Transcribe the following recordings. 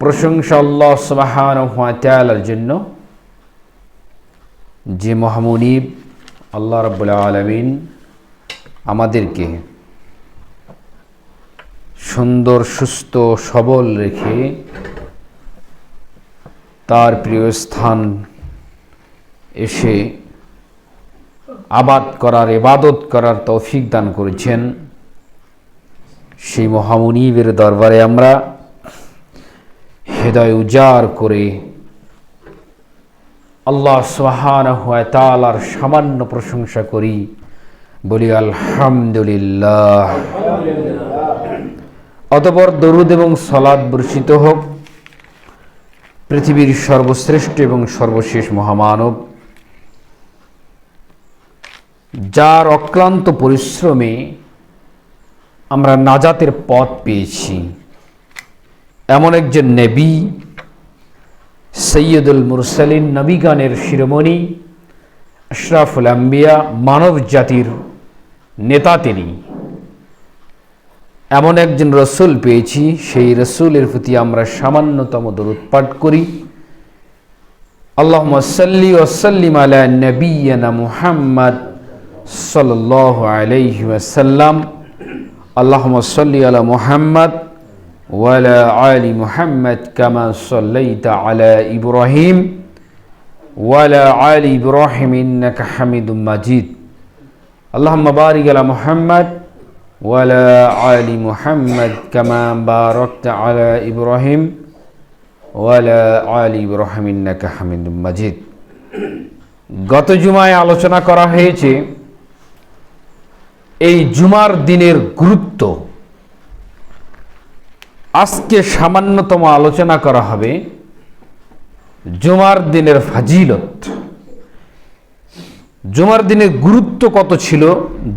প্রশংসা আল্লাহ সুবহানাহু ওয়া তাআলার জন্য, যে মহামুনিব আল্লাহ রাব্বুল আলামিন আমাদেরকে সুন্দর, সুস্থ, সবল রেখে তার প্রিয় স্থান এসে আবাদ করার, ইবাদত করার তৌফিক দান করেছেন। সেই মহামুনিবের দরবারে আমরা হৃদয় উজাড় করে আল্লাহ সুবহানাহু ওয়া তাআলার সামান্য প্রশংসা করি, বলি আলহামদুলিল্লাহ। অতঃপর দরুদ এবং সালাত বর্ষিত হোক পৃথিবীর সর্বশ্রেষ্ঠ এবং সর্বশেষ মহামানব, যার অক্লান্ত পরিশ্রমে আমরা নাজাতের পথ পেয়েছি, এমন একজন নবী, সৈয়দুল মুরসালিন, নবীগণের শিরোমণি, আশরাফুল আম্বিয়া, মানব জাতির নেতা তিনি। এমন একজন রসুল পেয়েছি, সেই রসুলের প্রতি আমরা সামান্যতম দরুদ পাঠ করি। আল্লাহুম্মা সাল্লি ওয়া সাল্লিম আলা নবিয়্যিনা মুহাম্মদ সাল্লাল্লাহু আলাইহি ওয়াসাল্লাম। আল্লাহুম্মা সাল্লি আলা মুহাম্মদ ওয়া আলা আলি মুহাম্মদ কামা সাল্লাইতা আলা ইব্রাহিম ওয়া আলা আলি ইব্রাহিম ইন্নাকা হামিদুম মাজিদ। আল্লাহুম্মা বারিক আলা মুহাম্মদ ওয়া আলা আলি মুহাম্মদ কামা বারাকতা আলা ইব্রাহিম ওয়া আলা আলি ইব্রাহিম ইন্নাকা হামিদুম মাজিদ। গত জুমায় আলোচনা করা হয়েছে এই জুমার দিনের গুরুত্ব। আজকে সামান্যতম আলোচনা করা হবে জুমার দিনের ফাজিলত। জুমার দিনের গুরুত্ব কত ছিল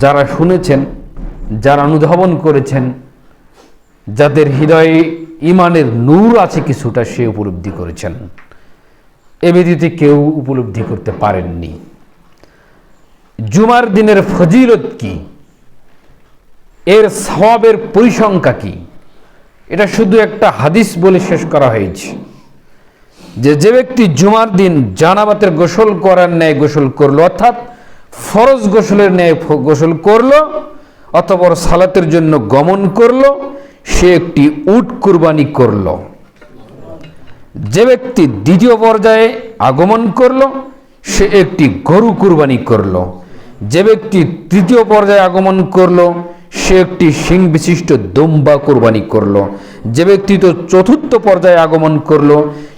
যারা শুনেছেন, যারা অনুধাবন করেছেন, যাদের হৃদয়ে ইমানের নূর আছে কিছুটা, সে উপলব্ধি করেছেন। এ ব্যতীত কেউ উপলব্ধি করতে পারেননি। জুমার দিনের ফজিলত কি, এর সওয়াবের পরিসংখ্যা কি, এটা শুধু একটা হাদিস বলে শেষ করা হয়েছে যে ব্যক্তি জুমার দিন জানাবাতের গোসল করার ন্যায় গোসল করলো, অর্থাৎ ফরজ গোসলের ন্যায় গোসল করলো, অতঃপর সালাতের জন্য গমন করলো, সে একটি উট কুরবানি করলো। যে ব্যক্তি দ্বিতীয় পর্যায়ে আগমন করলো, সে একটি গরু কুরবানি করলো। যে ব্যক্তি তৃতীয় পর্যায়ে আগমন করলো, সে একটি শিং বিশিষ্ট দুম্বা কুরবানি করলো। যে ব্যক্তি তো চতুর্থ পর্যায়ে আগমন করলো,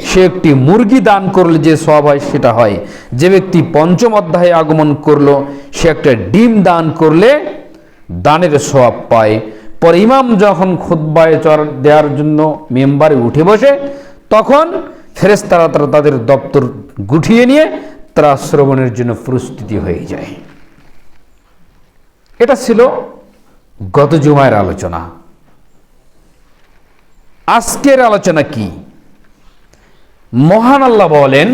সে একটি মুরগি দান করলে যে সওয়াব হয় সেটা হয়। যে ব্যক্তি পঞ্চম অধ্যায়ে আগমন করলো, সে একটা ডিম দান করলে দানের সওয়াব পায়। পরে ইমাম যখন খুতবায় দেওয়ার জন্য মেম্বারে উঠে বসে, তখন ফেরেশতারা তাদের দপ্তর গুটিয়ে নিয়ে তারা শ্রবণের জন্য প্রস্তুতি হয়ে যায়। এটা ছিল গত জুমায়ের আলোচনা। আজকের আলোচনা কি? মহান আল্লাহ বলেন,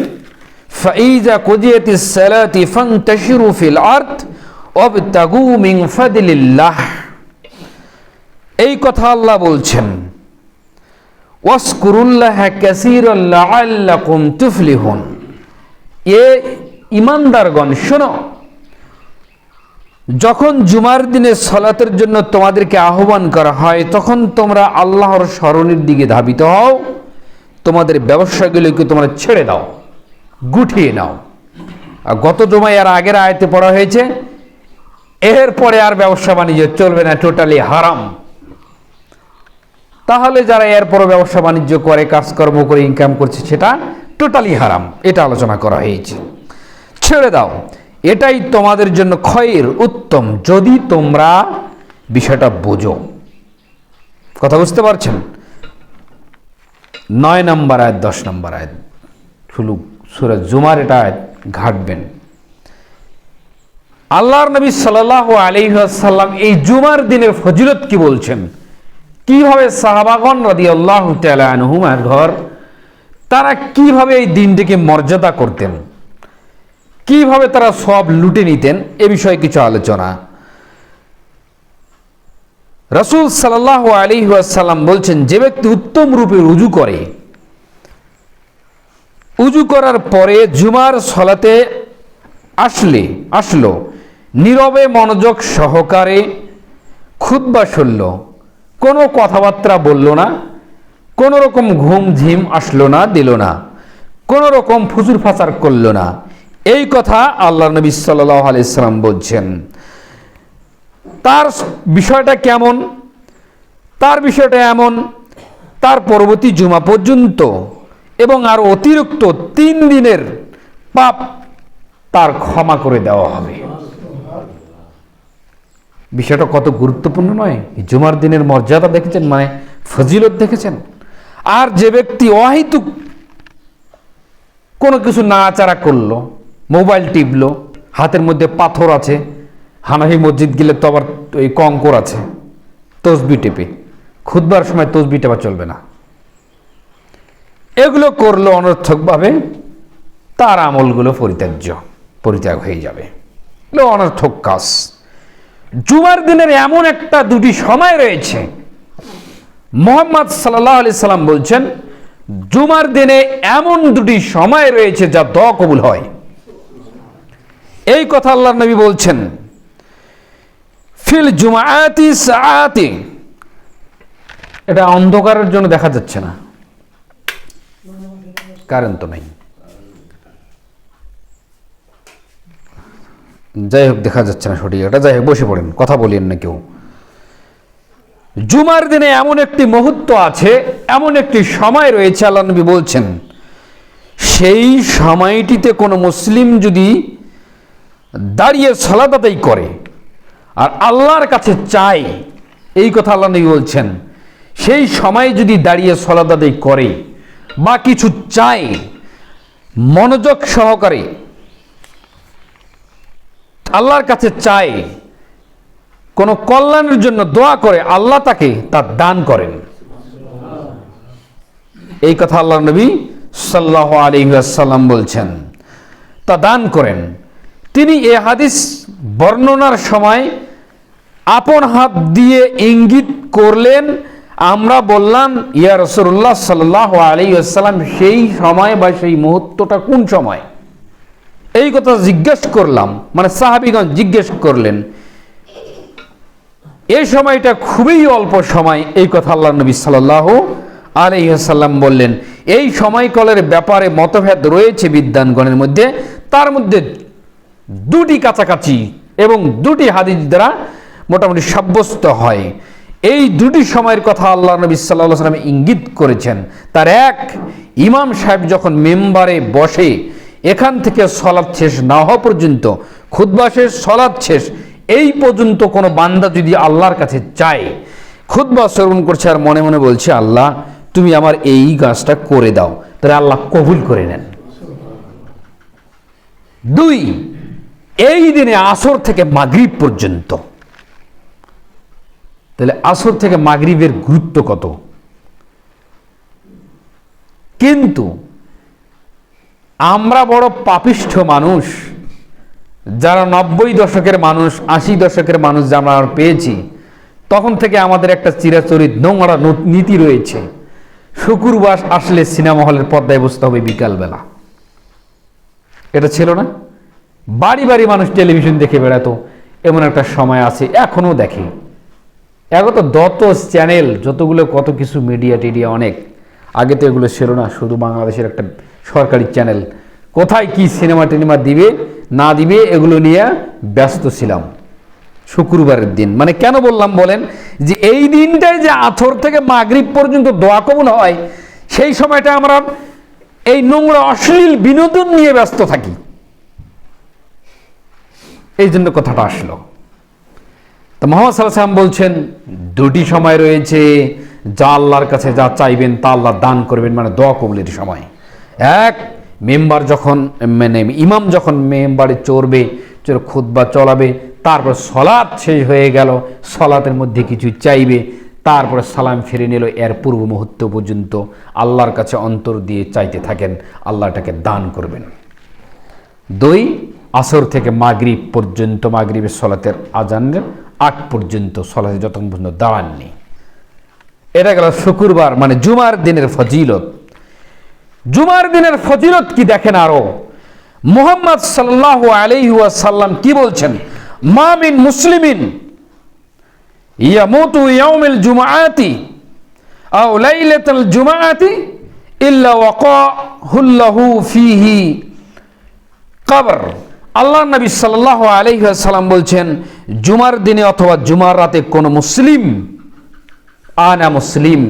ফাইজা কুদিয়াতিস সালাতি ফান্তাশিরু ফিল আরদ ওয়াবতাগু মিন ফাদলিল্লাহ। এই কথা আল্লাহ বলছেন, ওয়াসকুরুল্লাহা কাসীরান লাআল্লাকুম তুফলিহুন। এ ঈমানদারগণ শোনো, যখন জুমার দিনে সালাতের জন্য তোমাদেরকে আহ্বান করা হয়, তখন তোমরা আল্লাহর স্মরণের দিকে ধাবিত হও, তোমাদের ব্যবসাগুলোকে তোমরা ছেড়ে দাও, গুটিয়ে নাও। আর গত জুমায় আর আগের আয়াতে পড়া হয়েছে, এরপরে আর ব্যবসা বাণিজ্য চলবে না, টোটালি হারাম। তাহলে যারা এরপরও ব্যবসা বাণিজ্য করে, কাজকর্ম করে ইনকাম করছে, সেটা টোটালি হারাম। এটা আলোচনা করা হয়েছে। ছেড়ে দাও, এটাই তোমাদের জন্য খয়ের, উত্তম, যদি তোমরা বিষয়টা বোঝো। কথা বুঝতে পারছেন? 9 নম্বর আয়াত, 10 নম্বর আয়াত সূরা জুমার এটা আয়াত ঘাটবেন। আল্লাহর নবী সাল্লাল্লাহু আলাইহি ওয়াসাল্লাম এই জুমার দিনের ফজিলত কি বলছেন, কিভাবে সাহাবাগণ রাদিয়াল্লাহু তাআলা আনহুমার ঘর তারা কিভাবে এই দিনটিকে মর্যাদা করতেন, কিভাবে তারা সব লুটে নিতেন, এ বিষয়ে কিছু আলোচনা। রাসূল সাল্লাল্লাহু আলাইহি ওয়াসাল্লাম বলছেন, যে ব্যক্তি উত্তম রূপে রুজু করে, উজু করার পরে জুমার সলাতে আসলো নীরবে মনোযোগ সহকারে খুতবা শুনল, কোনো কথাবার্তা বলল না, কোনো রকম ঘুম ঝিম আসলো না, দিল না, কোনো রকম ফুজুর ফাসার করল না। এই কথা আল্লাহ নবী সাল্লাল্লাহু আলাইহি সাল্লাম বলছেন। তার বিষয়টা কেমন? তার বিষয়টা এমন, তার পরবর্তী জুমা পর্যন্ত এবং আর অতিরিক্ত 3 দিনের পাপ তার ক্ষমা করে দেওয়া হবে। বিষয়টা কত গুরুত্বপূর্ণ নয়? জুমার দিনের মর্যাদা দেখেছেন, মানে ফজিলত দেখেছেন। আর যে ব্যক্তি অহেতুক কোনো কিছু নাড়াচাড়া করলো, মোবাইল টিপলো, হাতের মধ্যে পাথর আছে, হানাফি মসজিদ গেলে তো আবার এই কঙ্কর আছে, তসবি টেপে, খুতবার সময় তসবি টেপা চলবে না, এগুলো করলো অনর্থকভাবে, তার আমলগুলো পরিত্যাগ হয়ে যাবে, এগুলো অনর্থক কাজ। জুমার দিনের এমন একটা দুটি সময় রয়েছে, মুহাম্মদ সাল্লাল্লাহু আলাইহি সাল্লাম বলছেন জুমার দিনে এমন দুটি সময় রয়েছে যা দোয়া কবুল হয়। এই কথা আল্লাহর নবী বলছেন, ফিল জুমাআতি সাআতি। এটা অন্ধকারের জন্য দেখা যাচ্ছে না, কারেন্ট তো নাই, যাই হোক দেখা যাচ্ছে না সঠিক এটা, যাই হোক বসে পড়েন, কথা বলেন না কেউ। জুমার দিনে এমন একটি মুহূর্ত আছে, এমন একটি সময় রয়েছে, আল্লাহ নবী বলছেন সেই সময়টিতে কোনো মুসলিম যদি দাঁড়িয়ে সালাত আদায় করে আর আল্লাহর কাছে চায়, এই কথা আল্লাহ নবী বলছেন, সেই সময় যদি দাঁড়িয়ে সালাত আদায় করে বা কিছু চায়, মনোযোগ সহকারে আল্লাহর কাছে চায়, কোনো কল্যাণের জন্য দোয়া করে, আল্লাহ তাকে তা দান করেন। এই কথা আল্লাহ নবী সাল্লাল্লাহু আলাইহি ওয়াসাল্লাম বলছেন, তা দান করেন। তিনি এই হাদিস বর্ণনার সময় আপন হাত দিয়ে ইঙ্গিত করলেন। আমরা বললাম, ইয়া রাসূলুল্লাহ সাল্লাল্লাহু আলাইহি ওয়াসাল্লাম, সেই সময় বা সেই মুহূর্তটা কোন সময়? এই কথা জিজ্ঞেস করলাম, মানে সাহাবীগণ জিজ্ঞেস করলেন। এই সময়টা খুবই অল্প সময়, এই কথা আল্লাহ নবী সাল্লাল্লাহু আলাইহি ওয়াসাল্লাম বললেন। এই সময়কালের ব্যাপারে মতভেদ রয়েছে বিদ্বানগণের মধ্যে, তার মধ্যে দুটি কাছাকাছি এবং দুটি হাদিস দ্বারা মোটামুটি সাব্যস্ত হয়। এই দুটি সময়ের কথা আল্লাহ নবী সাল্লাল্লাহু আলাইহি ওয়াসাল্লাম ইঙ্গিত করেছেন। তার এক, ইমাম সাহেব যখন মেম্বারে বসে, এখান থেকে সলাৎ শেষ না হওয়া পর্যন্ত, খুতবা শেষ, সলাৎ শেষ, এই পর্যন্ত কোনো বান্দা যদি আল্লাহর কাছে চায়, খুতবা শ্রবণ করছে আর মনে মনে বলছে, আল্লাহ তুমি আমার এই কাজটা করে দাও, তাহলে আল্লাহ কবুল করে নেন। 2, এই দিনে আসর থেকে মাগরিব পর্যন্ত। তাহলে আসর থেকে মাগরিবের গুরুত্ব কত! কিন্তু আমরা বড় পাপিষ্ঠ মানুষ, যারা 90 দশকের মানুষ, 80 দশকের মানুষ যারা আমরা পেয়েছি, তখন থেকে আমাদের একটা চিরাচরিত নোংরা নীতি রয়েছে, শুক্রবার আসলে সিনেমা হলের পর্দায় বসতে হবে বিকালবেলা। এটা ছিল না? বাড়ি বাড়ি মানুষ টেলিভিশন দেখে বেড়াতো, এমন একটা সময় আছে, এখনো দেখে। এখন তো যত চ্যানেল, যতগুলো কত কিছু মিডিয়া টিডিয়া অনেক, আগে তো এগুলো ছিল না, শুধু বাংলাদেশের একটা সরকারি চ্যানেল, কোথায় কি সিনেমা টিনেমা দিবে না দিবে এগুলো নিয়ে ব্যস্ত ছিলাম শুক্রবারের দিন। মানে কেন বললাম বলেন, যে এই দিনটাই যে আসর থেকে মাগরিব পর্যন্ত দোয়া কবুল হয়, সেই সময়টা আমরা এই নোংরা অশ্লীল বিনোদন নিয়ে ব্যস্ত থাকি, এই জন্য কথাটা আসলো। তো মুহাম্মদ সাল্লাল্লাহু আলাইহি ওয়াসাল্লাম বলছেন দুটি সময় রয়েছে, যা আল্লাহর কাছে যা চাইবেন তা আল্লাহ দান করবেন, মানে দোয়া কবুলের সময়। এক, মেম্বার যখন, মানে ইমাম যখন মেম্বারে চড়বে, খুতবা চলাবে, তারপর সলাৎ শেষ হয়ে গেল, সলাতের মধ্যে কিছু চাইবে, তারপরে সালাম ফিরে নিল, এর পূর্ব মুহূর্ত পর্যন্ত আল্লাহর কাছে অন্তর দিয়ে চাইতে থাকেন, আল্লাহ এটাকে দান করবেন। 2, আসর থেকে মাগরিব পর্যন্ত, মাগরিবের সলাতের আজানের আগ পর্যন্ত সলাতে যতক্ষণ পর্যন্ত দাঁড়াননি। এটা গেল শুক্রবার মানে জুমার দিনের ফজিলত। জুমার দিনের ফজিলত কি দেখেন। আরো মুহাম্মদ সাল্লাল্লাহু আলাইহি ওয়াসাল্লাম কি বলছেন, মা মিন মুসলিমিন ইয়ামুতু ইয়াউমিল জুমআতি আও লাইলাতাল জুমআতি ইল্লা ওয়াকাহুল্লাহু ফিহি কবর। আল্লাহর নবী সাল্লাল্লাহু আলাইহি ওয়াসাল্লাম বলছেন, জুমার দিনে অথবা জুমার রাতে কোন মুসলিম, আনা মুসলিম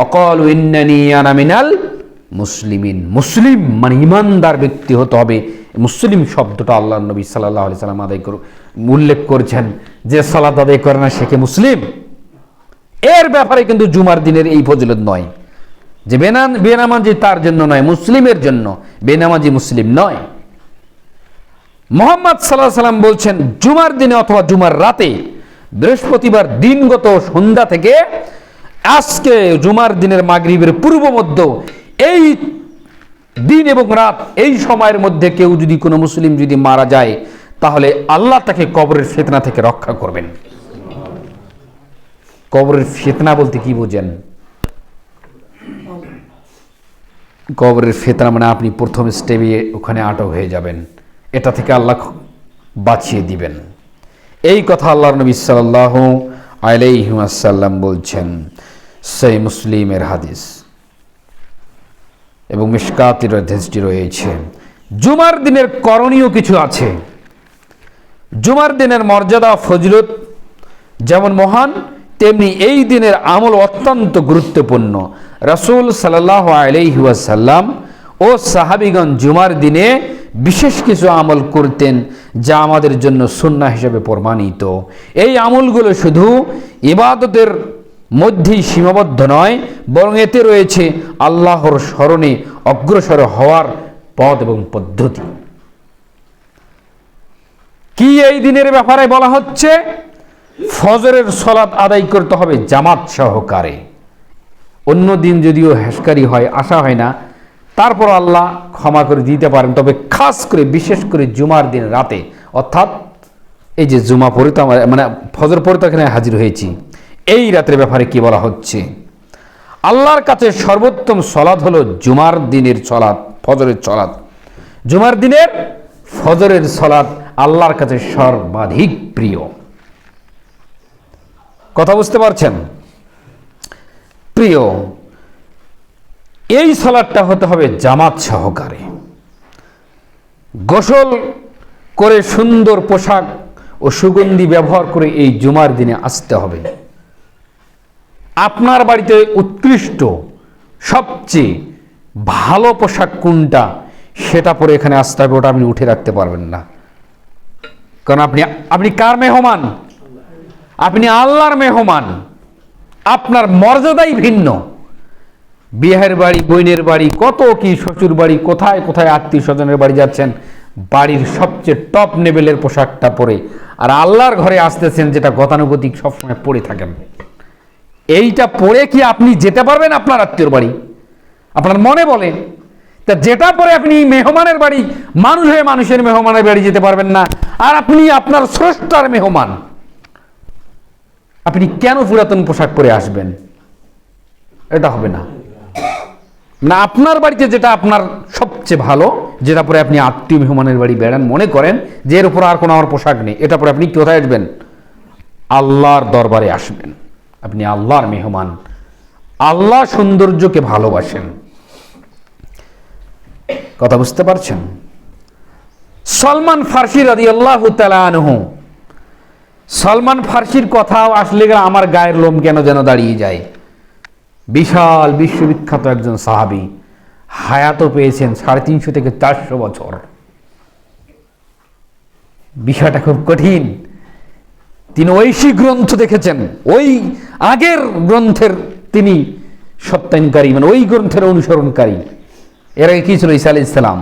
অকালু ইন্নানি আনা মিনাল মুসলিমিন, মুসলিম মানে ইমানদার ব্যক্তি হতে হবে। মুসলিম শব্দটা আল্লাহর নবী সাল্লাল্লাহু আলাইহি ওয়াসাল্লাম উল্লেখ করেছেন, যে সালাত আদায় করে না সে কি মুসলিম। এর ব্যাপারে কিন্তু জুমার দিনের এই ফজিলত নয় যে বেনামাজি তার জন্য নয়, মুসলিমের জন্য, বেনামাজি মুসলিম নয়। মুহাম্মদ সাল্লাল্লাহু আলাইহি ওয়াসাল্লাম বলছেন, জুমার দিনে অথবা জুমার রাতে, বৃহস্পতিবার দিনগত সন্ধ্যা থেকে আজকে জুমার দিনের মাগরিবের পূর্ব মধ্য, এই দিন এবং রাত, এই সময়ের মধ্যে কেউ যদি কোনো মুসলিম যদি মারা যায়, তাহলে আল্লাহ তাকে কবরের ফিতনা থেকে রক্ষা করবেন। কবরের ফিতনা বলতে কি বোঝেন? কবরের ফিতনা মানে আপনি প্রথম স্টেপে ওখানে আটক হয়ে যাবেন, এটা থেকে আল্লাহ বাঁচিয়ে দিবেন। এই কথা আল্লাহর নবী সাল্লাল্লাহু আলাইহি ওয়াসাল্লাম বলছেন, সহিহ মুসলিমের হাদিস এবং মিশকাতের হাদিসটি রয়েছে। জুমার দিনের করণীয় কিছু আছে। জুমার দিনের মর্যাদা ফজিলত যেমন মহান, তেমনি এই দিনের আমল অত্যন্ত গুরুত্বপূর্ণ। রাসূল সাল্লাল্লাহু আলাইহি ওয়াসাল্লাম ও সাহাবীগণ জুমার দিনে বিশেষ কিছু আমল করতেন, যা আমাদের জন্য সুন্নাহ হিসেবে প্রমাণিত। এই আমলগুলো শুধু ইবাদতের মধ্যেই সীমাবদ্ধ নয়, বরং এতে রয়েছে আল্লাহর স্মরণে অগ্রসর হওয়ার পথ এবং পদ্ধতি। কি এই দিনের ব্যাপারে বলা হচ্ছে? ফজরের সালাত আদায় করতে হবে জামাত সহকারে। অন্য দিন যদিও হেসকারি হয়, আসা হয় না, তারপর আল্লাহ ক্ষমা করে দিতে পারেন, তবে খাস করে বিশেষ করে জুমার দিন রাতে, অর্থাৎ এই যে জুমা পড়ে তো মানে ফজর পড়ে তো এখানে হাজির হয়েছি, এই রাতের ব্যাপারে কি বলা হচ্ছে? আল্লাহর কাছে সর্বোত্তম সালাত হলো জুমার দিনের সালাত, ফজরের সালাত। জুমার দিনের ফজরের সালাত আল্লাহর কাছে সর্বাধিক প্রিয়। কথা বুঝতে পারছেন? প্রিয়। এই সালাতটা হতে হবে জামাত সহকারে। গোসল করে সুন্দর পোশাক ও সুগন্ধি ব্যবহার করে এই জুমার দিনে আসতে হবে। আপনার বাড়িতে উৎকৃষ্ট সবচেয়ে ভালো পোশাক কোনটা, সেটা পরে এখানে আসতে হবে। ওটা আপনি উঠে রাখতে পারবেন না, কারণ আপনি কার মেহমান? আপনি আল্লাহর মেহমান। আপনার মর্যাদাই ভিন্ন। বিয়ের বাড়ি, বোনের বাড়ি, কত কি, শ্বশুর বাড়ি, কোথায় কোথায় আত্মীয় স্বজনের বাড়ি যাচ্ছেন, বাড়ির সবচেয়ে টপ লেভেলের পোশাকটা পরে, আর আল্লাহর ঘরে আসতেছেন যেটা গতানুগতিক সবসময় পরে থাকেন। এইটা পরে কি আপনি যেতে পারবেন আপনার আত্মীয়র বাড়ি? আপনার মনে বলে তা যেটা পরে আপনি মেহমানের বাড়ি, মানুষ হয়ে মানুষের মেহমানের বাড়ি যেতে পারবেন না, আর আপনি আপনার স্রষ্টার মেহমান, আপনি কেন পুরাতন পোশাক পরে আসবেন? এটা হবে না। না, আপনার বাড়িতে যেটা আপনার সবচেয়ে ভালো, যেটা পরে আপনি আত্মীয় মেহমানের বাড়ি বেড়ান, মনে করেন যে এর উপর আর কোনো আমার পোশাক নেই, এটা পরে আপনি কোথায় আসবেন? আল্লাহর দরবারে আসবেন। আপনি আল্লাহর মেহমান। আল্লাহ সৌন্দর্যকে ভালোবাসেন। কথা বুঝতে পারছেন? সলমান ফার্সি রাদিয়াল্লাহু তাআলা আনহু, সলমান ফার্সির কথাও আসলে আমার গায়ের লোম কেন যেন দাঁড়িয়ে যায়। বিশাল বিশ্ববিখ্যাত একজন সাহাবী, হায়াতও পেয়েছেন 350 থেকে 400 বছর। বিষয়টা খুব কঠিন। তিনি ঐশী গ্রন্থ দেখেছেন, ওই আগের গ্রন্থের তিনি সত্যায়নকারী, মানে ওই গ্রন্থের অনুসরণকারী। এর আগে কি ছিল? ঈসা আলাইহিস সালাম।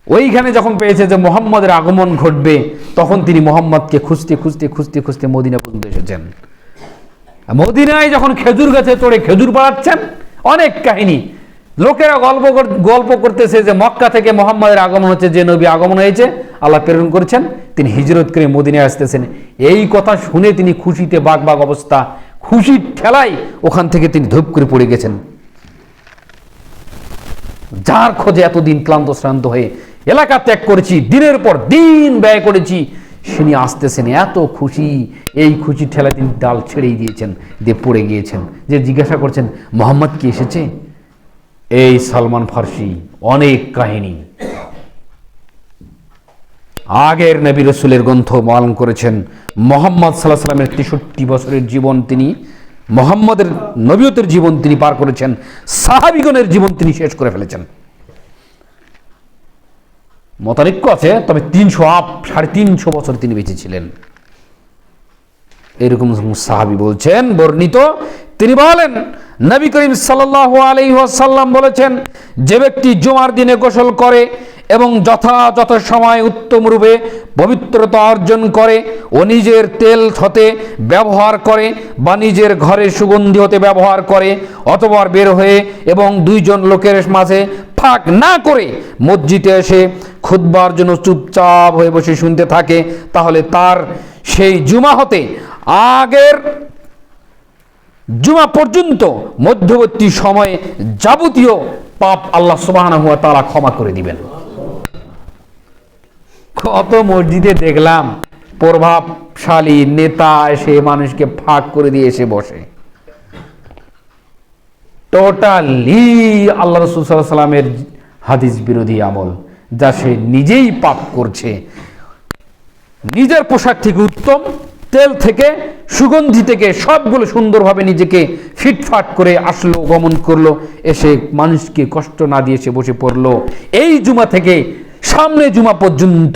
ওইখানে যখন পেয়েছে যে মুহাম্মদের আগমন ঘটবে, তখন তিনি মুহাম্মদকে খুঁজতে খুঁজতে খুঁজতে খুঁজতে মদিনা পর্যন্ত এসেছেন। মদিনায় যখন খেজুর গাছে চড়ে খেজুর পাড়াচ্ছেন, অনেক কাহিনী, লোকেরা গল্প করতেছে যে মক্কা থেকে মুহাম্মদের আগমন হচ্ছে, যে নবী আগমন হয়েছে, আল্লাহ প্রেরণ করেছেন, তিনি হিজরত করে মদিনায় আসতেছেন। এই কথা শুনে তিনি খুশিতে বাগ অবস্থা, খুশির ঠেলায় ওখান থেকে তিনি ধূপ করে পড়ে গেছেন। যার খোঁজে এতদিন ক্লান্ত শ্রান্ত হয়ে এলাকা ত্যাগ করেছি, দিনের পর দিন ব্যয় করেছি, তিনি আসতেছেন এত খুশি। এই খুশি ঠেলা তিনি ডাল ছেড়েই দিয়েছেন, দিয়ে পড়ে গিয়েছেন। যে জিজ্ঞাসা করছেন মোহাম্মদ কি এসেছে? এই সালমান ফার্সি অনেক কাহিনী আগের নবী রসুলের গ্রন্থ বর্ণনা করেছেন। মোহাম্মদ সাল্লাল্লাহু আলাইহি সাল্লামের 63 বছরের জীবন তিনি, মোহাম্মদের নবীয়তের জীবন তিনি পার করেছেন, সাহাবীগণের জীবন তিনি শেষ করে ফেলেছেন। মতানৈক্য আছে, তবে 300-350 বছর তিনি বেঁচে ছিলেন। এরকম সাহাবী বলছেন, বর্ণিত, তিনি বলেন নবী করিম সাল্লাল্লাহু আলাইহি ওয়াসাল্লাম বলেছেন, যে ব্যক্তি জুমার দিনে গোসল করে এবং যথাযথ সময় উত্তম রূপে পবিত্রতা অর্জন করে ও নিজের তেল হতে ব্যবহার করে বা নিজের ঘরে সুগন্ধি হতে ব্যবহার করে, অথবা বের হয়ে এবং দুইজন লোকের মাঝে ফাঁক না করে মসজিদে এসে খুতবার জন্য চুপচাপ হয়ে বসে শুনতে থাকে, তাহলে তার সেই জুমা হতে আগের জুমা পর্যন্ত মধ্যবর্তী সময়ে যাবতীয় পাপ আল্লাহ সুবহানাহু ওয়া তাআলা ক্ষমা করে দিবেন। কত মসজিদে দেখলাম প্রভাবশালী নেতা এসে মানুষকে ফাঁক করে দিয়ে এসে বসে। টোটালি আল্লাহ রাসূল সাল্লাল্লাহু আলাইহি সাল্লামের হাদিস বিরোধী আমল, যা সে নিজেই পাপ করছে। নিজের পোশাক থেকে উত্তম, তেল থেকে, সুগন্ধি থেকে সবগুলো সুন্দরভাবে নিজেকে ফিটফাট করে আসলো, গমন করলো, এসে মানুষকে কষ্ট না দিয়ে সে বসে পড়লো। এই জুমা থেকে সামনে জুমা পর্যন্ত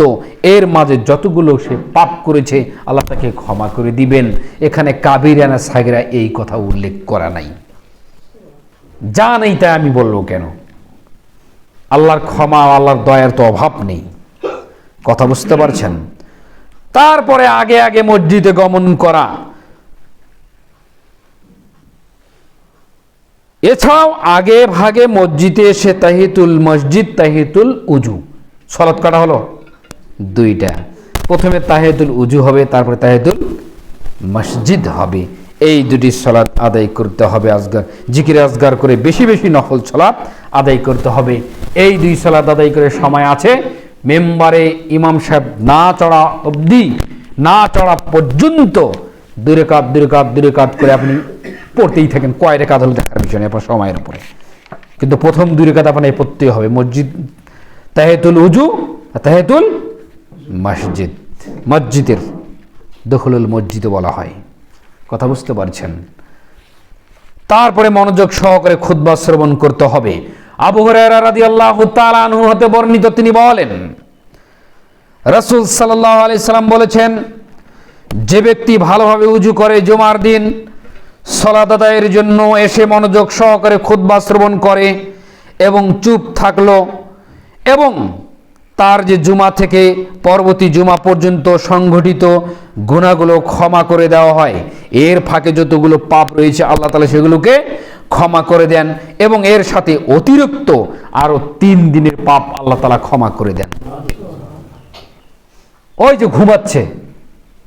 এর মাঝে যতগুলো সে পাপ করেছে আল্লাহ তাকে ক্ষমা করে দিবেন। এখানে কাবিরা না সাগিরা এই কথা উল্লেখ করা নাই। যা নেই তাই আমি বলবো কেন? আল্লাহর ক্ষমা, আল্লাহর দয়ার তো অভাব নেই। কথা বুঝতে পারছেন? তারপরে আগে আগে মসজিদে গমন করা, এছাড়াও আগে ভাগে মসজিদে এসে তাহিয়াতুল মসজিদ, তাহিয়াতুল উজু, সালাত কাটা হলো দুইটা। প্রথমে তাহিয়াতুল উজু হবে, তারপরে তাহিয়াতুল মসজিদ হবে। এই দুটি সালাত আদায় করতে হবে। আজগার জিকির আজগার করে বেশি বেশি নফল সালাত আদায় করতে হবে। এই দুই সালাত আদায় করে সময় আছে, মেম্বারে ইমাম সাহেব না চড়া অবধি, না চড়া পর্যন্ত 2 রেকাত করে আপনি পড়তেই থাকেন। কয় রেকাত হলে দেখার বিষয় নেই, আপনার সময়ের উপরে। কিন্তু প্রথম 2 রেকাত আপনার পড়তেই হবে। মসজিদ তাহিয়াতুল উজু, তাহিয়াতুল মসজিদ, মসজিদের দখলুল মসজিদ বলা হয়। কথা বুঝতে পারছেন? তারপরে মনোযোগ সহকারে খুতবা শ্রবণ করতে হবে। আবু হুরায়রা রাদিয়াল্লাহু তাআলা আনহু হতে বর্ণিত, তিনি বলেন রাসূল সাল্লাল্লাহু আলাইহি সাল্লাম বলেছেন, যে ব্যক্তি ভালোভাবে উজু করে জুমার দিন সালাত আদায়ের জন্য এসে মনোযোগ সহকারে খুতবা শ্রবণ করে এবং চুপ থাকলো, এবং তার যে জুমা থেকে পরবর্তী জুমা পর্যন্ত সংঘটিত গুনাহগুলো ক্ষমা করে দেওয়া হয়, এর ফাঁকে যতগুলো পাপ রয়েছে আল্লাহ তাআলা সেগুলোকে ক্ষমা করে দেন, এবং এর সাথে অতিরিক্ত আরো 3 দিনের পাপ আল্লাহ তাআলা ক্ষমা করে দেন। ওই যে ঘুমাচ্ছে,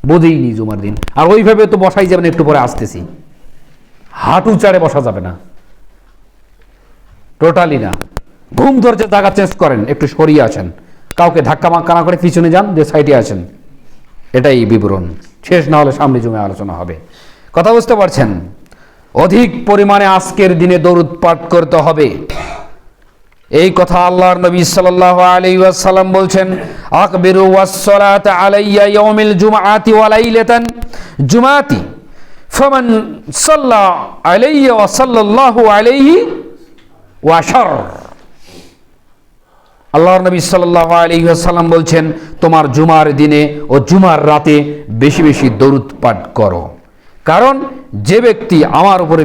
বোঝেইনি জুমার দিন, আর ওইভাবে তো বসাই যাবেন, একটু পরে আসতেছি, হাঁটু চাড়ে বসা যাবে না, টোটালি না। ঘুম ধরছে, জায়গা চেঞ্জ করেন, একটু সরিয়ে আসেন, কাউকে ধাক্কা মাক্কা না করে পিছনে যান, যে সাইডে আছেন। এটাই বিবরণ। শেষ না হলে সামনে জমে আলোচনা হবে। কথা বুঝতে পারছেন? অধিক পরিমাণে আজকের দিনে দরুদ পাঠ করতে হবে। এই কথা আল্লাহর নবী সাল্লাল্লাহু আলাইহি ওয়াসাল্লাম বলছেন, আকবিরু ওয়াস-সালাত আলাইয়া ইয়াউমিল জুমআতি ওয়া লাইলাতান জুমাতি ফামান সাল্লা আলাইয়া ওয়া সাল্লাল্লাহু আলাইহি ওয়া শার। আল্লাহর নবী সাল্লাল্লাহু আলাইহি ওয়াসাল্লাম বলছেন, তোমার জুমার দিনে ও জুমার রাতে বেশি বেশি দরুদ পাঠ করো, কারণ যে ব্যক্তি আমার উপরে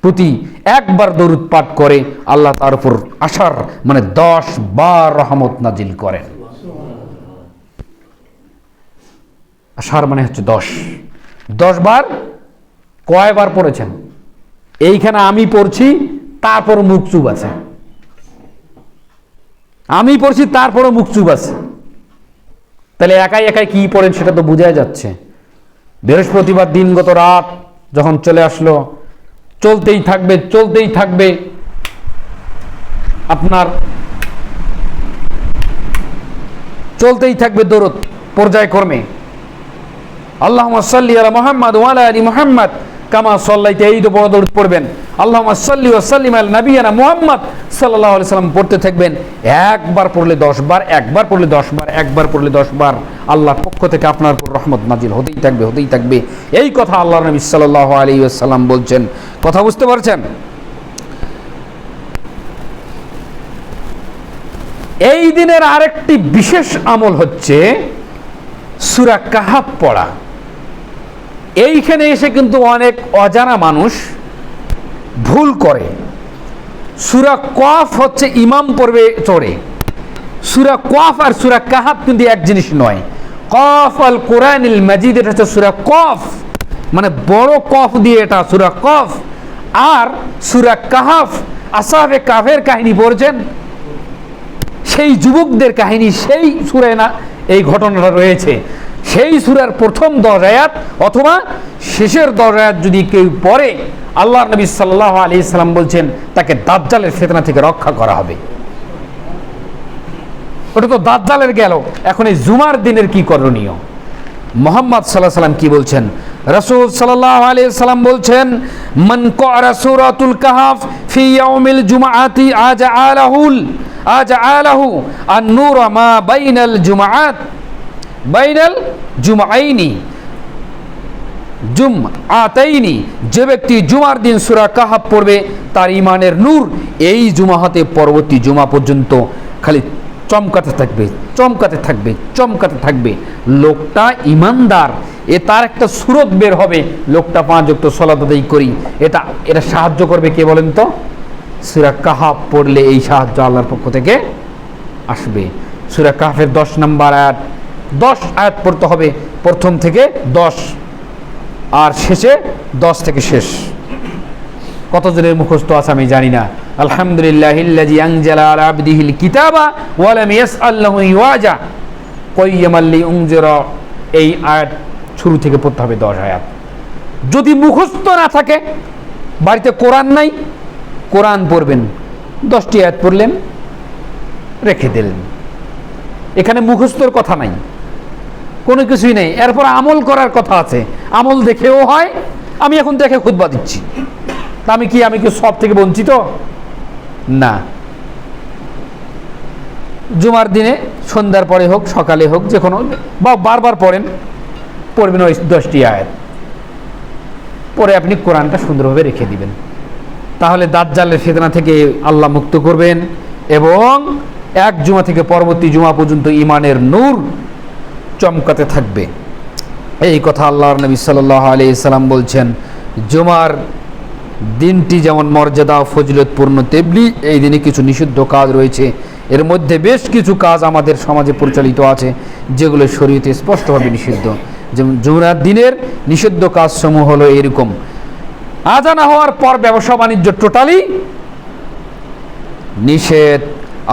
প্রতি একবার দরুদ পাঠ করে আল্লাহ তার উপর আশার মানে 10 বার রহমত নাজিল করেন। আশার মানে হচ্ছে 10 বার। কয়বার পড়েছেন? এইখানে আমি পড়ছি, তারপর মুখ চুপ আছে। আমি পড়ছি, তারপরও মুখ চুপ আছে। তাহলে একাই একাই কি পড়েন সেটা তো বোঝাই যাচ্ছে। বৃহস্পতিবার দিনগত রাত যখন চলে আসলো, চলতেই থাকবে। আপনার চলতেই থাকবে দরুদ পর্যায়ক্রমে। আল্লাহুম্মা সাল্লি আলা মুহাম্মাদ ওয়া আলা আলি মুহাম্মাদ কামা সাল্লাইতা, এই তো বড় দরুদ পড়বেন। আল্লাহুম্মা সাল্লি ওয়া সাল্লিম আলা নাবিয়িনা মুহাম্মদ সাল্লাল্লাহু আলাইহি সাল্লাম পড়তে থাকবেন। একবার পড়লে 10 বার, একবার পড়লে 10 বার, একবার পড়লে 10 বার আল্লাহর পক্ষ থেকে আপনার উপর রহমত নাজিল হতেই থাকবে, হতেই থাকবে। এই কথা আল্লাহর নবী সাল্লাল্লাহু আলাইহি ওয়াসাল্লাম বলছেন। কথা বুঝতে পারছেন? এই দিনের আরেকটি বিশেষ আমল হচ্ছে সূরা কাহাফ পড়া। এইখানে এসে কিন্তু অনেক অজানা মানুষ ভুল করে। সূরা কফ হচ্ছে ইমাম পড়বে চড়ে। সূরা কফ আর সূরা কাহাফ কিন্তু এক জিনিস নয়। কফ আল কোরআনিল মাজিদ, এটা হচ্ছে সূরা কফ, মানে বড় কফ দিয়ে এটা সূরা কফ। আর সূরা কাহাফ, আসহাবে কাফের কাহিনী পড়ছেন, সেই যুবকদের কাহিনী সেই সূরায় না এই ঘটনাটা রয়েছে। সেই সূরার প্রথম 10 আয়াত অথবা শেষের 10 আয়াত যদি কেউ পড়ে, আল্লাহর নবী সাল্লাল্লাহু আলাইহি সাল্লাম বলছেন তাকে দাজ্জালের ফিতনা থেকে রক্ষা করা হবে। ওটা তো দাজ্জালের গেল, এখন এই জুমার দিনের কি করণীয়? মুহাম্মদ সাল্লাল্লাহু আলাইহি সাল্লাম কি বলছেন? রাসূল সাল্লাল্লাহু আলাইহি সাল্লাম বলছেন, মান ক্বারা সূরাতুল কাহফ ফি ইয়াউমিল জুমআতি আজআলাহু আন-নূর মা বাইনাল জুমআত বাইনাল জুমআইনি জুমআতাইনি, যে ব্যক্তি জুমার দিন সূরা কাহফ পড়বে তার ঈমানের নূর এই জুমা হতে পরবর্তী জুমা পর্যন্ত খালি চমকাতে থাকবে, চমকাতে থাকবে, চমকাতে থাকবে। লোকটা ইমানদার, এ তার একটা সূরত বের হবে, লোকটা 5 ওয়াক্ত সালাত আদায় করি। এটা সাহায্য করবে কে বলেন তো? সূরা কাহফ পড়লে এই সাহায্য আল্লাহর পক্ষ থেকে আসবে। সূরা কাহফের 10 নম্বর আয়াত, 10 আয়াত পড়তে হবে, প্রথম থেকে 10 আর শেষে 10 থেকে শেষ। কত জনের মুখস্থ আছে আমি জানি না। আলহামদুলিল্লাহিল্লাযী আনজালা আলা আবদিহিল কিতাবা ওয়া লাম ইয়াসআল লাহু ইওয়াজা কাইয়ামান লিউনজিরা, এই আয়াত শুরু থেকে পড়তে হবে 10 আয়াত। যদি মুখস্থ না থাকে, বাড়িতে কোরআন নাই, কোরআন পড়বেন, 10টি আয়াত পড়লেন, রেখে দিলেন। এখানে মুখস্থর কথা নাই, কোনো কিছুই নেই। এরপর আমল করার কথা আছে, আমল দেখেও হয়। আমি এখন দেখে খুতবা দিচ্ছি, তা আমি কি সব থেকে বঞ্চিত? না। জুমার দিনে সন্ধ্যার পরে হোক, সকালে হোক, যে কোনো বা বারবার পড়বেন ওই 10টি আয়াত পরে আপনি কোরআনটা সুন্দরভাবে রেখে দিবেন। তাহলে দাজ্জালের ফিতনা থেকে আল্লাহ মুক্ত করবেন এবং এক জুমা থেকে পরবর্তী জুমা পর্যন্ত ঈমানের নূর চমকাতে থাকবে। এই কথা আল্লাহর নবী সাল্লাল্লাহু আলাইহি সাল্লাম বলছেন। জুমার দিনটি যেমন মর্যাদা ও ফজিলতপূর্ণ, তেমনি এই দিনে কিছু নিষিদ্ধ কাজ রয়েছে। এর মধ্যে বেশ কিছু কাজ আমাদের সমাজে পরিচালিত আছে যেগুলো শরীয়তে স্পষ্টভাবে নিষিদ্ধ। যেমন জুমার দিনের নিষিদ্ধ কাজসমূহ হলো এরকম: আযান হওয়ার পর ব্যবসা বাণিজ্য টোটালি নিষেধ।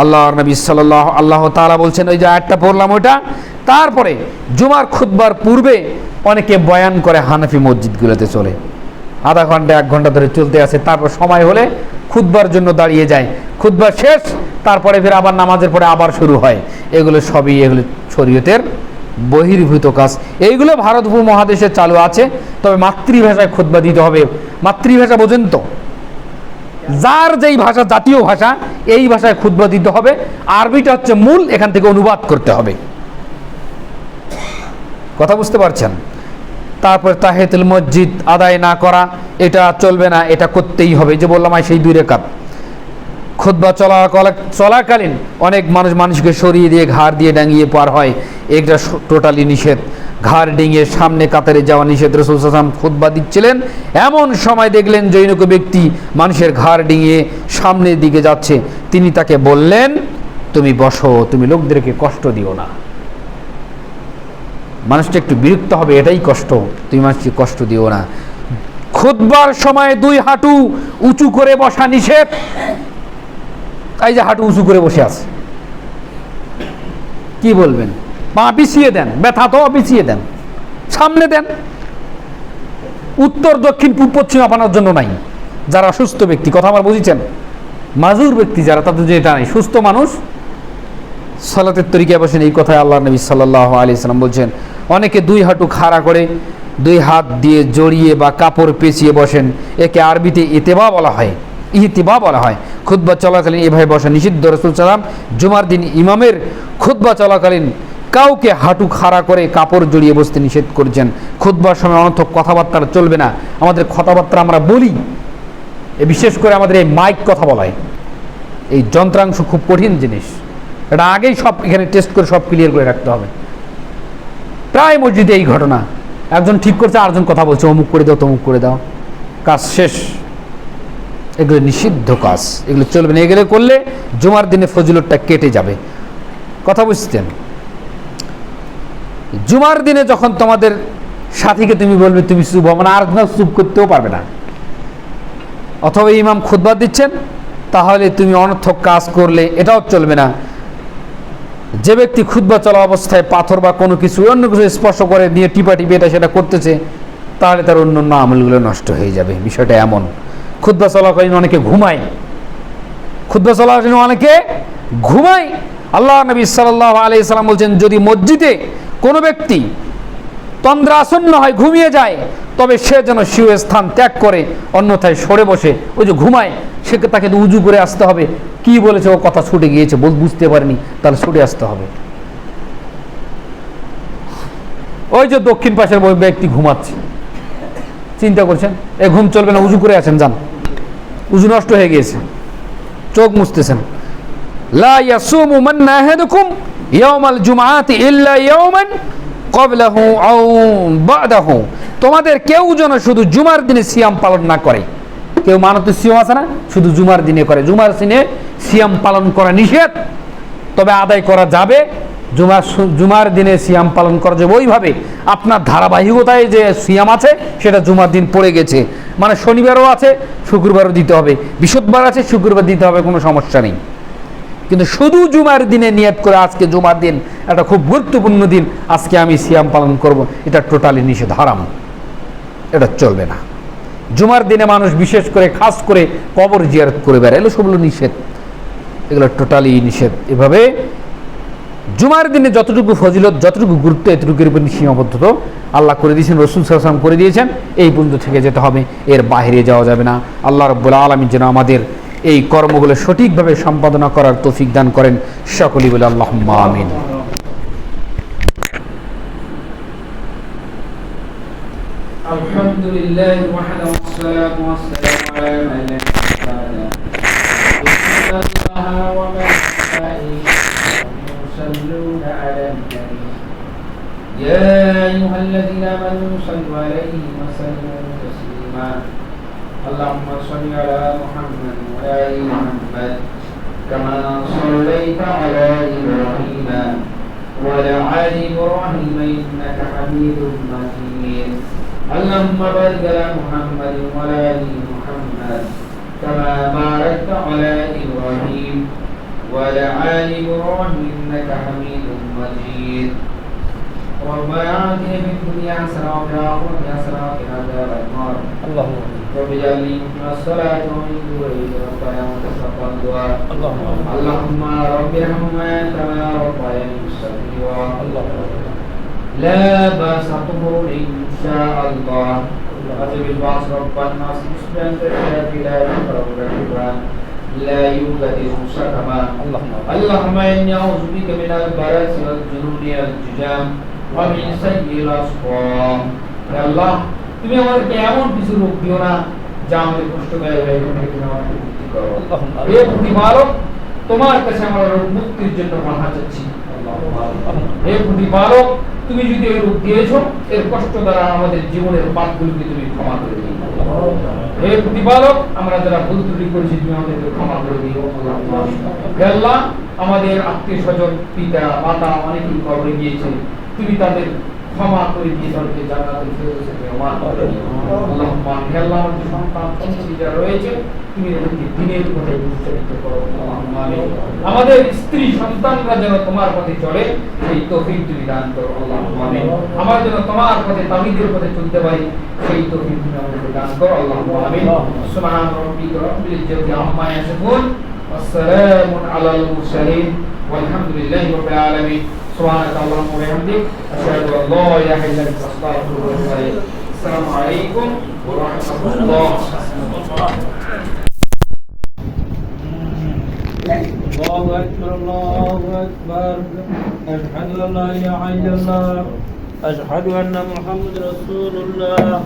আল্লাহর নবী আল্লাহ তাআলা বলছেন, ওই যে আয়াতটা পড়লাম ওটা। তারপরে জুমার খুতবার পূর্বে অনেকে বয়ান করে হানাফি মসজিদগুলোতে চলে, আধা ঘন্টা 1 ঘন্টা ধরে চলতে আছে। তারপর সময় হলে খুতবার জন্য দাঁড়িয়ে যায়, খুতবা শেষ, তারপরে ফের আবার নামাজের পরে আবার শুরু হয়। এগুলো শরীয়তের বহির্ভূত কাজ। এইগুলো ভারত উপমহাদেশে চালু আছে, তবে মাতৃভাষায় খুতবা দিতে হবে। মাতৃভাষা বোঝেন তো, যার যেই ভাষা জাতীয় ভাষা, এই ভাষায় খুতবা দিতে হবে। আরবিটা হচ্ছে মূল, এখান থেকে অনুবাদ করতে হবে। কথা বুঝতে পারছেন? তারপর তাহিয়াতুল মসজিদ আদায় না করা, এটা চলবে না, এটা করতেই হবে। যে বললাম সেই 2 রাকাত খুতবা চলাকালীন অনেক মানুষকে সরিয়ে দিয়ে ঘাড় দিয়ে ডাঙিয়ে পার হয়, এটা টোটালি নিষেধ। ঘাড় ডিঙিয়ে সামনে কাতারে যাওয়া নিষেধ। রাসূল সাল্লাল্লাহু আলাইহি ওয়াসাল্লাম খুতবা দিচ্ছিলেন, এমন সময় দেখলেন জৈনক ব্যক্তি মানুষের ঘাড় ডিঙিয়ে সামনের দিকে যাচ্ছে। তিনি তাকে বললেন, তুমি বসো, তুমি লোকদেরকে কষ্ট দিও না। মানুষটা একটু বিরক্ত হবে, এটাই কষ্ট, তুমি মানুষকে কষ্ট দিও না। খুতবার সময় 2 হাঁটু উঁচু করে বসা নিষেধ। এই যে হাঁটু উঁচু করে বসে আছে, কি বলবেন? পা পিছিয়ে দেন, ব্যথা তো পিছিয়ে দেন, সামনে দেন। উত্তর দক্ষিণ পূর্ব পশ্চিম আপানোর জন্য নাই, যারা অসুস্থ ব্যক্তি। কথা আমার বুঝেছেন? মাজুর ব্যক্তি যারা, তাদের যেটা নেই, সুস্থ মানুষ সালাতের তরিকায় বসেন। এই কথায় আল্লাহ নবী সাল্লাল্লাহু আলাইহি সাল্লাম বলছেন, অনেকে দুই হাঁটু খাড়া করে দুই হাত দিয়ে জড়িয়ে বা কাপড় পেঁচিয়ে বসেন, একে আরবিতে ইতিবা বলা হয়, ইহতিবা বলা হয়। খুতবা চলাকালীন এভাবে বসা নিষিদ্ধ। রাসূল সাল্লাম জুমার দিন ইমামের খুতবা চলাকালীন কাউকে হাঁটু খাড়া করে কাপড় জড়িয়ে বসতে নিষেধ করেছেন। খুতবার সময় অনর্থক কথাবার্তা চলবে না। আমাদের কথাবার্তা আমরা বলি, বিশেষ করে আমাদের এই মাইক কথা বলায়, এই যন্ত্রাংশ খুব কঠিন জিনিস, এটা আগেই সব এখানে টেস্ট করে সব ক্লিয়ার করে রাখতে হবে। প্রায় মসজিদে এই ঘটনা, একজন ঠিক করছে আরেকজন কথা বলছে, অমুক করে দাও তমুক করে দাও, কাজ শেষ। এগুলো নিষিদ্ধ কাজ, এগুলো চলবে না। এগুলো করলে জুমার দিনে ফজিলতটা কেটে যাবে। কথা বুঝতেন? জুমার দিনে যখন তোমাদের সাথীকে তুমি বলবে তুমি চুপ, মানে আর চুপ করতেও পারবে না, অথবা ইমাম খুতবা দিচ্ছেন, তাহলে তুমি অনর্থক কাজ করলে এটাও চলবে না। যে ব্যক্তি খুতবা চলা অবস্থায় পাথর বা কোনো কিছু অন্য কিছু স্পর্শ করে দিয়ে টিপা টিপে এটা সেটা করতেছে, তাহলে তার অন্য অন্য আমলগুলো নষ্ট হয়ে যাবে। বিষয়টা এমন। খুতবা চলাকালীন অনেকে ঘুমায়, খুতবা চলাকালীন অনেকে ঘুমায়। আল্লাহ নবী সাল্লাল্লাহু আলাইহি সাল্লাম বলছেন, যদি মসজিদে কোনো ব্যক্তি তন্দ্রাসন্ন হয়, ঘুমিয়ে যায়, তবে সে যেন স্বীয় স্থান ত্যাগ করে অন্যথায় সরে বসে, ওই যে ঘুমায়, সে তাকে উজু করে আসতে হবে। কি বলেছে, ও কথা ছুটে গিয়েছে, বুঝতে পারেনি, তাহলে ছুটে আসতে হবে। ওই যে দক্ষিণ পাশের ব্যক্তি ঘুমাচ্ছে, চিন্তা করছেন, এ ঘুম চলবে না, উজু করে আছেন, যান, উজু নষ্ট হয়ে গিয়েছে, চোখ মুছতেছেন। লা ইয়াসুমু মান আহাদুকুম ইয়াওমাল জুমআতি ইল্লা ইয়াওমান ক্বাবলাহু আও বা'দাহু, তোমাদের কেউ যেন শুধু জুমার দিনে সিয়াম পালন না করে। কেউ মানতে সিয়াম আছে না, শুধু জুমার দিনে করে। জুমার দিনে সিয়াম পালন করা নিষেধ, তবে আদায় করা যাবে। জুমার দিনে সিয়াম পালন করা যাবে ওইভাবে আপনার ধারাবাহিকতায় যে সিয়াম আছে সেটা জুমার দিন পড়ে গেছে, মানে শনিবারও আছে শুক্রবারও দিতে হবে, বৃহস্পতিবার আছে শুক্রবার দিতে হবে, কোনো সমস্যা নেই। কিন্তু শুধু জুমার দিনে নিয়ত করে আজকে জুমার দিন একটা খুব গুরুত্বপূর্ণ দিন, আজকে আমি সিয়াম পালন করব, এটা টোটালি নিষেধ, হারাম, এটা চলবে না। জুমার দিনে মানুষ বিশেষ করে খাস করে কবর জিয়ারত করে বেড়ায়, এগুলো সবগুলো নিষেধ, এগুলো টোটালি নিষেধ। এভাবে জুমার দিনে যতটুকু ফজিলত, যতটুকু গুরুত্ব, এতটুকুর উপর সীমাবদ্ধতা আল্লাহ করে দিয়েছেন, রাসূল সাল্লাল্লাহু আলাইহি ওয়াসাল্লাম করে দিয়েছেন, এই পর্যন্ত থেকে যেতে হবে, এর বাইরে যাওয়া যাবে না। আল্লাহ রাব্বুল আলামিন যেন আমাদের এই কর্মগুলো সঠিকভাবে সম্পাদনা করার তৌফিক দান করেন, সকলেই বলে আল্লাহুম্মা আমিন। আলহামদুলিল্লাহ ওয়াহদাহু ওয়াসসালাতু ওয়াসসালামু আলা মান লা يا أيها الذين آمنوا صلوا عليه وسلموا تسليما اللهم صل على محمد وعلى آل محمد كما صليت على إبراهيم وعلى آل إبراهيم إنك حميد مجيد اللهم بارك على محمد وعلى آل محمد كما باركت على إبراهيم وعلى آل إبراهيم إنك حميد مجيد ربنا آتنا في الدنيا حسنة وفي الآخرة حسنة وقنا عذاب النار اللهم رب اجعلني مقيم الصلاة ومن ذريتي ربنا وتقبل دعاء اللهم رب ارحمهما كما ربياني صغيرا لا بأس طهور إن شاء الله أجب البعث رب الناس مسلما بالشافي لا يقرب الرحمن لا يوجد سقما اللهم إني أعوذ بك من البرس والجنون والجذام ومن سيء الأسقام يا الله তুমি আমাদেরকে এমন কিছু রোগ দিও না যা আমাদের কষ্টদায়ক হয়, মুক্তি করো। হে প্রতিপালক, তোমার কাছে আমরা রোগ মুক্তির জন্য মাথা চাচ্ছি। হে প্রতিপালক, তুমি যদি এই রোগ দিয়েছো, এর কষ্ট দ্বারা আমাদের জীবনের পাপগুলোকে তুমি ক্ষমা করে দিও। হে প্রতিপালক, আমরা যারা ভুল ত্রুটি করেছি তুমি আমাদেরকে ক্ষমা করে দিও। হে আল্লাহ, আমাদের আত্মীয় স্বজন, পিতা মাতা অনেকেই কবরে গিয়েছে, তুমি তাদের ক্ষমা করে দিয়ে তাদেরকে জান্নাতুল ফেরদৌসে মেহমান করে দিও। আল্লাহুম্মা হে আল্লাহ, আমাদের সন্তান সন্ততি যারা রয়েছে তুমি তাদেরকে দিনের পথে উৎসাহিত করো। আল্লাহুম্মা আমিন। আমাদের স্ত্রী সন্তানরা যেন তোমার পথে চলে সেই তৌফিক তুমি দান করো। আল্লাহুম্মা আমিন। আমরা যেন তোমার পথে তাওহীদের পথে চলতে পারি সেই তৌফিক তুমি আমাদেরকে দান করো। আল্লাহুম্মা আমিন। সুবহান রাব্বিকা রাব্বিল ইজ্জাতি আম্মা ইয়াসিফুন ওয়া সালামুন আলাল মুরসালিন ওয়ালহামদুলিল্লাহি রাব্বিল আলামিন। سبحانك اللهم وبحمدك أشهد أن لا إله إلا أنت أستغفرك وأتوب إليك. السلام عليكم ورحمة الله. الله أكبر الله أكبر أشهد أن لا إله إلا الله أشهد أن محمد رسول الله